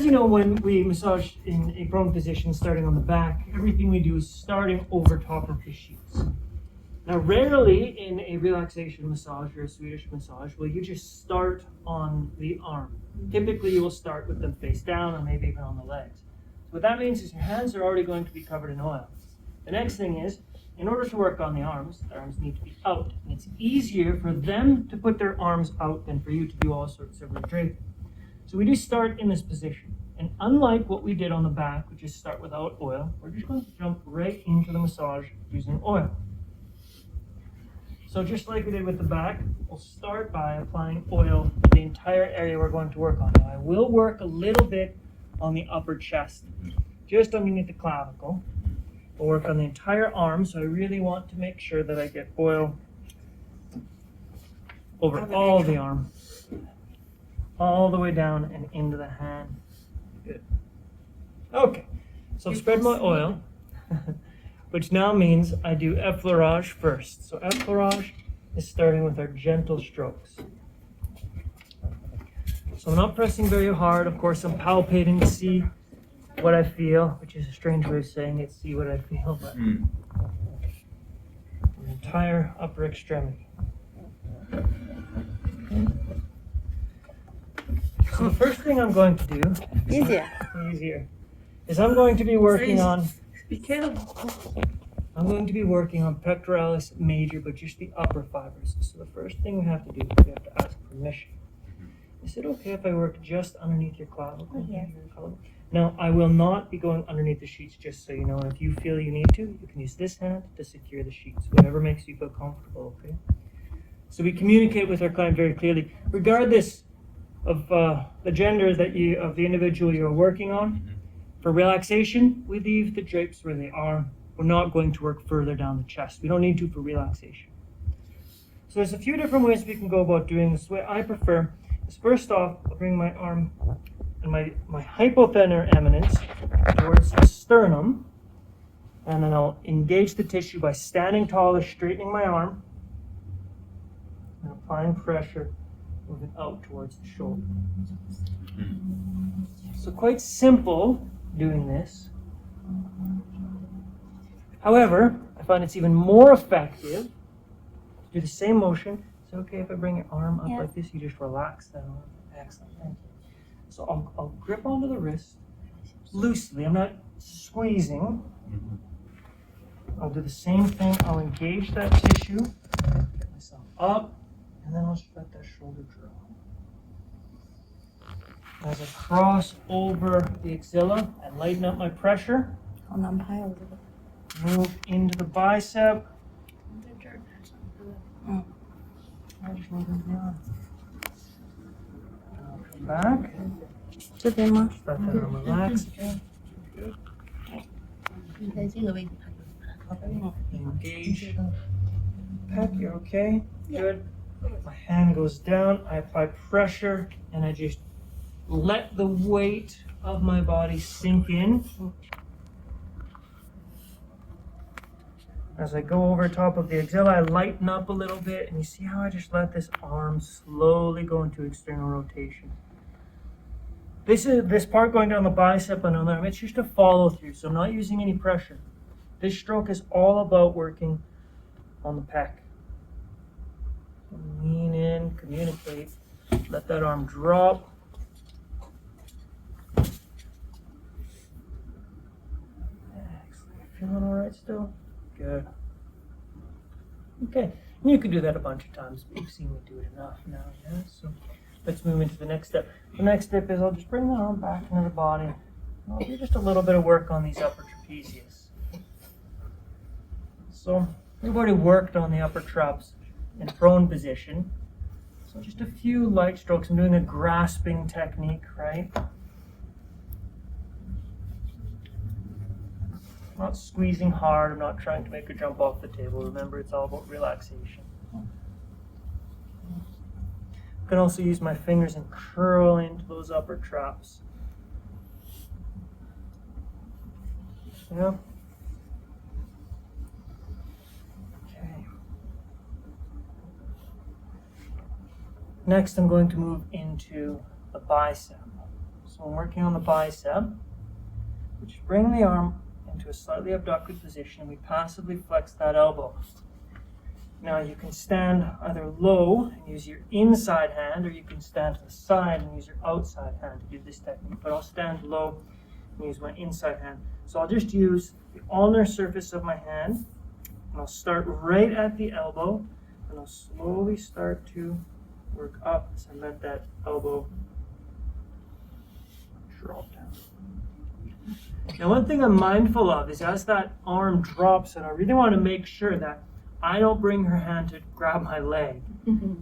you know, when we massage in a prone position, starting on the back, everything we do is starting over top of the sheets. Now, rarely in a relaxation massage or a Swedish massage will you just start on the arm. Typically, you will start with them face down or maybe even on the legs. So what that means is your hands are already going to be covered in oil. The next thing is, in order to work on the arms need to be out. And it's easier for them to put their arms out than for you to do all sorts of redraping. So we do start in this position. And unlike what we did on the back, which is start without oil, we're just going to jump right into the massage using oil. So just like we did with the back, we'll start by applying oil to the entire area we're going to work on. Now I will work a little bit on the upper chest, just underneath the clavicle. We'll work on the entire arm, so I really want to make sure that I get oil over all the arm, all the way down and into the hand. Good. Okay, so I've spread my oil. Which now means I do effleurage first. So effleurage is starting with our gentle strokes. So I'm not pressing very hard. Of course, I'm palpating to see what I feel, which is a strange way of saying it, see what I feel, but the entire upper extremity. So the first thing I'm going to do, easier, is I'm going to be working on Be careful. I'm going to be working on pectoralis major, but just the upper fibers. So the first thing we have to do is we have to ask permission. Is it okay if I work just underneath your clavicle? Yes. Now, I will not be going underneath the sheets, just so you know. And if you feel you need to, you can use this hand to secure the sheets, whatever makes you feel comfortable, okay? So we communicate with our client very clearly, regardless of the gender of the individual you're working on. For relaxation, we leave the drapes where they are. We're not going to work further down the chest. We don't need to for relaxation. So there's a few different ways we can go about doing this. The way I prefer is, first off, I'll bring my arm and my hypothenar eminence towards the sternum, and then I'll engage the tissue by standing taller, straightening my arm, and applying pressure, moving out towards the shoulder. So quite simple doing this. However, I find it's even more effective to do the same motion. Is it okay if I bring your arm up like this? You just relax that arm. Excellent, thank you. So I'll grip onto the wrist loosely. I'm not squeezing. I'll do the same thing. I'll engage that tissue, get myself up, and then I'll just let that shoulder drop. As I cross over the axilla and lighten up my pressure, move into the bicep. I just move into the arm. Come back. Let that arm relax again. Good. Engage. Pec, you're okay? Good. My hand goes down, I apply pressure, and I just let the weight of my body sink in. As I go over top of the axilla, I lighten up a little bit, and you see how I just let this arm slowly go into external rotation. This part going down the bicep and on the arm, it's just a follow through, so I'm not using any pressure. This stroke is all about working on the pec. Lean in, communicate, let that arm drop. Excellent. Feeling all right still? Good. Okay, and you can do that a bunch of times, but you've seen me do it enough now, yeah? So let's move into the next step. The next step is I'll just bring the arm back into the body. And I'll do just a little bit of work on these upper trapezius. So we've already worked on the upper traps in prone position. So just a few light strokes. I'm doing a grasping technique, right? I'm not squeezing hard. I'm not trying to make her jump off the table. Remember, it's all about relaxation. I can also use my fingers and curl into those upper traps. Yeah. Okay. Next, I'm going to move into the bicep. So I'm working on the bicep. We just bring the arm into a slightly abducted position and we passively flex that elbow. Now you can stand either low and use your inside hand, or you can stand to the side and use your outside hand to do this technique. But I'll stand low and use my inside hand. So I'll just use the ulnar surface of my hand, and I'll start right at the elbow, and I'll slowly start to work up as I let that elbow drop down. Now, one thing I'm mindful of is as that arm drops, and I really want to make sure that I don't bring her hand to grab my leg,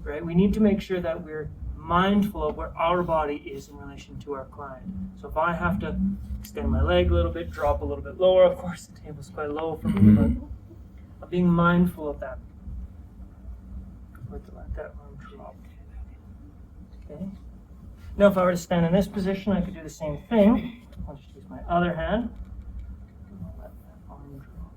right? We need to make sure that we're mindful of where our body is in relation to our client. So if I have to extend my leg a little bit, drop a little bit lower, of course the table's quite low for me, but I'm being mindful of that. Let that arm drop. Okay. Now if I were to stand in this position, I could do the same thing. I'll just use my other hand. And I'll let that arm drop.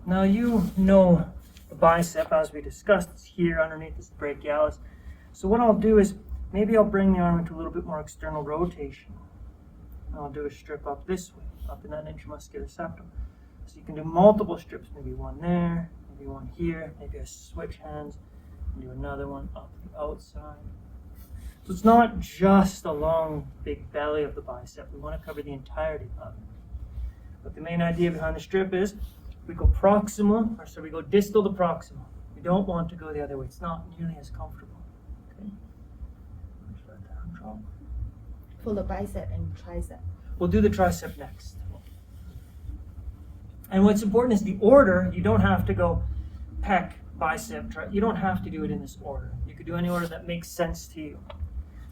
Now you know the bicep, as we discussed, it's here underneath this brachialis. So what I'll do is maybe I'll bring the arm into a little bit more external rotation. And I'll do a strip up this way, up in that intramuscular septum. So you can do multiple strips, maybe one there, maybe one here, maybe I switch hands and do another one up the outside. So it's not just a long, big belly of the bicep. We want to cover the entirety of it. But the main idea behind the strip is we go proximal, or so we go distal to proximal. We don't want to go the other way. It's not nearly as comfortable. Okay. Just let that drop. For the bicep and tricep. We'll do the tricep next. And what's important is the order. You don't have to go pec, bicep, you don't have to do it in this order. You could do any order that makes sense to you.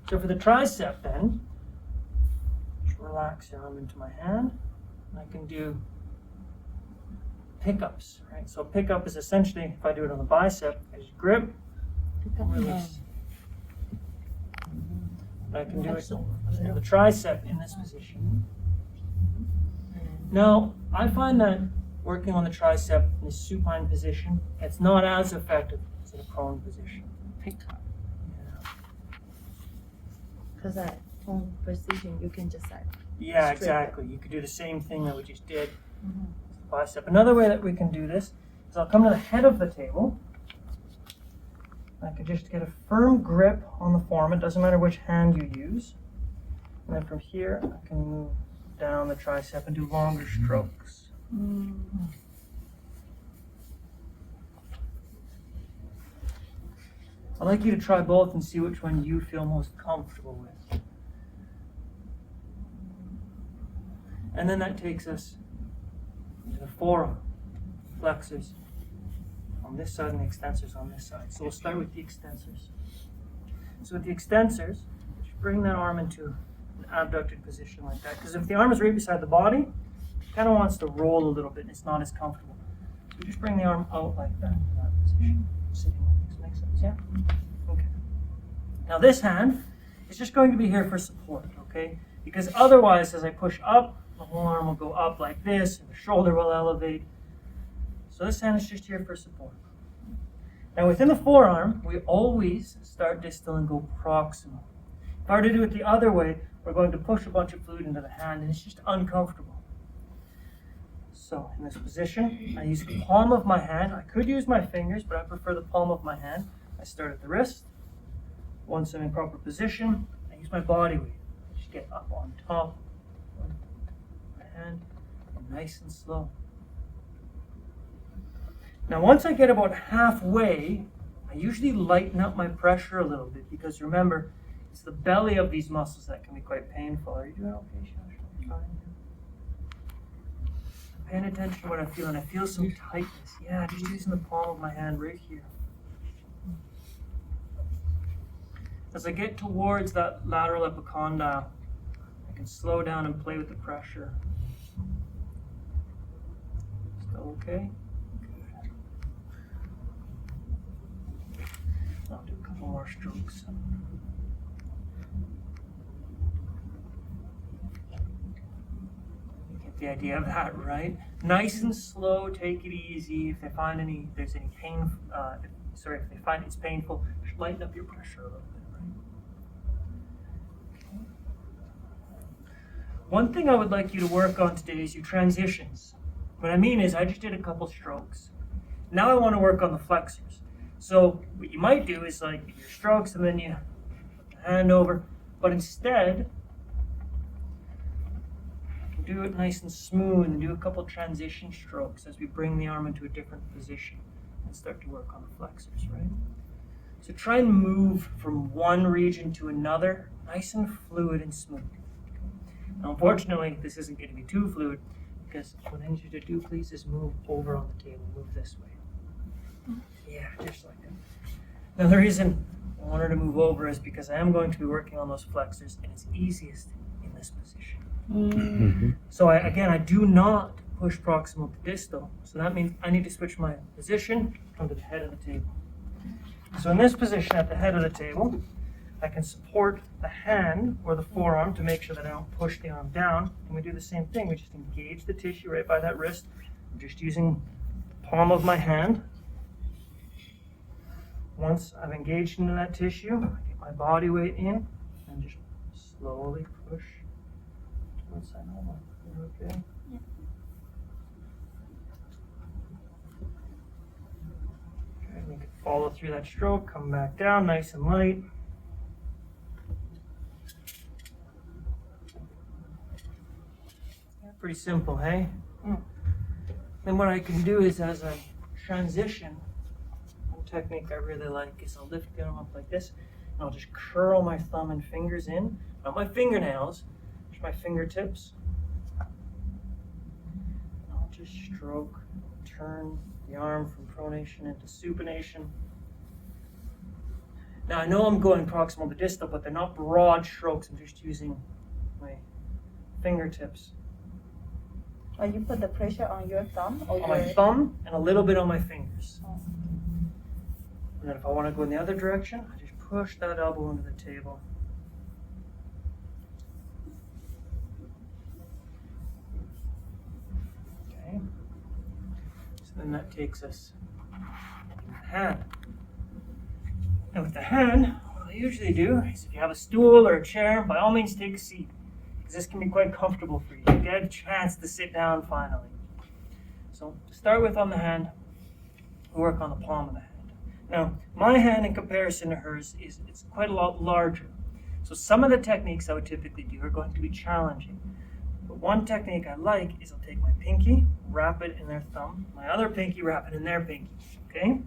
So for the tricep then, just relax your arm into my hand. And I can do pickups, right? So pickup is essentially, if I do it on the bicep, I just grip, and release. And I can do it on the tricep in this position. Now, I find that working on the tricep in this supine position, it's not as effective as in a prone position. Pickup. Because that phone position, you can just like. Yeah, exactly. You could do the same thing that we just did. Bicep. Another way that we can do this is I'll come to the head of the table. I can just get a firm grip on the form. It doesn't matter which hand you use. And then from here, I can move down the tricep and do longer strokes. I'd like you to try both and see which one you feel most comfortable with. And then that takes us to the forearm, flexors on this side and the extensors on this side. So we'll start with the extensors. So with the extensors, just bring that arm into an abducted position like that. Because if the arm is right beside the body, it kind of wants to roll a little bit and it's not as comfortable. So just bring the arm out like that in that position. Sitting like this. Makes sense, yeah? Okay. Now this hand is just going to be here for support, okay? Because otherwise, as I push up, the whole arm will go up like this, and the shoulder will elevate. So this hand is just here for support. Now within the forearm, we always start distal and go proximal. If I were to do it the other way, we're going to push a bunch of fluid into the hand, and it's just uncomfortable. So in this position, I use the palm of my hand. I could use my fingers, but I prefer the palm of my hand. I start at the wrist. Once I'm in proper position, I use my body weight. I just get up on top. Hand, and nice and slow. Now once I get about halfway, I usually lighten up my pressure a little bit because remember, it's the belly of these muscles that can be quite painful. Are you doing okay, Shash? Fine. Paying attention to what I feel, and I feel some tightness. Yeah, just using the palm of my hand right here. As I get towards that lateral epicondyle, I can slow down and play with the pressure. Still okay? Good. I'll do a couple more strokes. You get the idea of that, right? Nice and slow, take it easy. If they find there's any pain, if they find it's painful, just lighten up your pressure a little bit, right? One thing I would like you to work on today is your transitions. What I mean is I just did a couple strokes. Now I want to work on the flexors. So what you might do is like your strokes and then you hand over, but instead do it nice and smooth and do a couple transition strokes as we bring the arm into a different position and start to work on the flexors, right? So try and move from one region to another, nice and fluid and smooth. Now, unfortunately, this isn't going to be too fluid because what I need you to do, please, is move over on the table. Move this way. Yeah, just like that. Now, the reason I want her to move over is because I am going to be working on those flexors, and it's easiest in this position. So I do not push proximal to distal. So that means I need to switch my position, come to the head of the table. So in this position at the head of the table, I can support the hand or the forearm to make sure that I don't push the arm down. And we do the same thing. We just engage the tissue right by that wrist. I'm just using the palm of my hand. Once I've engaged into that tissue, I get my body weight in and just slowly push towards that normal. Okay? Yeah. Okay, we can follow through that stroke, come back down nice and light. Pretty simple, hey? Then what I can do is as I transition, one technique I really like is I'll lift the arm up like this, and I'll just curl my thumb and fingers in, not my fingernails, just my fingertips. And I'll just stroke, turn the arm from pronation into supination. Now I know I'm going proximal to distal, but they're not broad strokes. I'm just using my fingertips. Or you put the pressure on your thumb or On my thumb and a little bit on my fingers. Oh. And then if I want to go in the other direction, I just push that elbow into the table. Okay. So then that takes us to the hand. Now with the hand, what I usually do is if you have a stool or a chair, by all means take a seat. This can be quite comfortable for you. You get a chance to sit down finally. So to start with on the hand, we work on the palm of the hand. Now, my hand in comparison to hers it's quite a lot larger. So some of the techniques I would typically do are going to be challenging. But one technique I like is I'll take my pinky, wrap it in their thumb, my other pinky, wrap it in their pinky. Okay?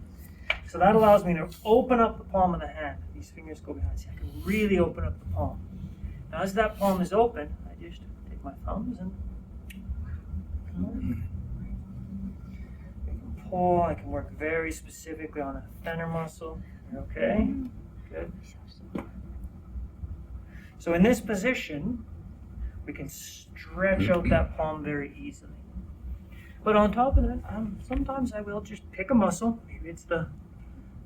So that allows me to open up the palm of the hand. These fingers go behind, so I can really open up the palm. Now, as that palm is open, I just take my thumbs and I can pull. I can work very specifically on a thinner muscle. Okay, good. So in this position, we can stretch out that palm very easily. But on top of that, sometimes I will just pick a muscle. Maybe it's the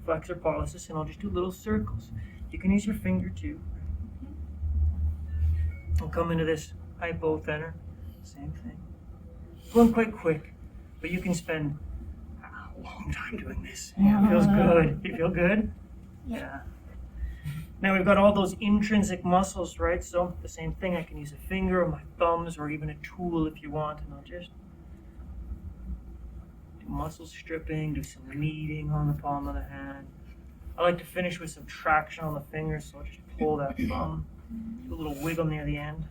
flexor pollicis, and I'll just do little circles. You can use your finger too. I'll come into this hypothenor, same thing. Going quite quick, but you can spend a long time doing this. Yeah, it feels good. You feel good? Yeah. Now we've got all those intrinsic muscles, right? So the same thing, I can use a finger or my thumbs or even a tool if you want, and I'll just do muscle stripping, do some kneading on the palm of the hand. I like to finish with some traction on the fingers, so I'll just pull that thumb. Do a little wiggle near the end.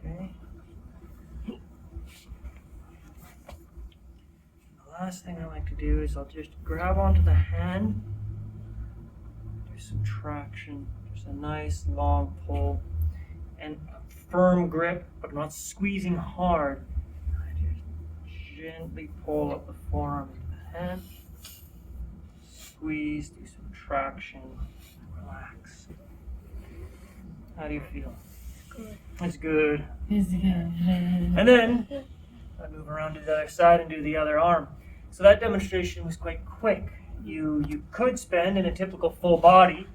Okay. The last thing I like to do is I'll just grab onto the hand, do some traction, just a nice long pull, and firm grip, but not squeezing hard. I just gently pull up the forearm into the hand, squeeze, do some traction, relax. How do you feel? Good. It's good. It's good. And then I move around to the other side and do the other arm. So that demonstration was quite quick. You could spend in a typical full body,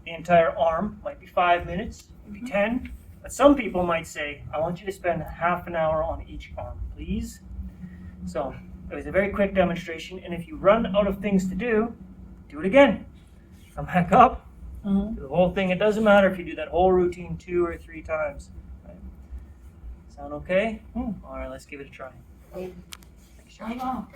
the entire arm, might be 5 minutes, maybe 10. But some people might say, I want you to spend half an hour on each arm, please. So it was a very quick demonstration, and if you run out of things to do it again. Come back up, do the whole thing. It doesn't matter if you do that whole routine 2 or 3 times. Right? Sound okay? All right, let's give it a try. Thanks, Sean.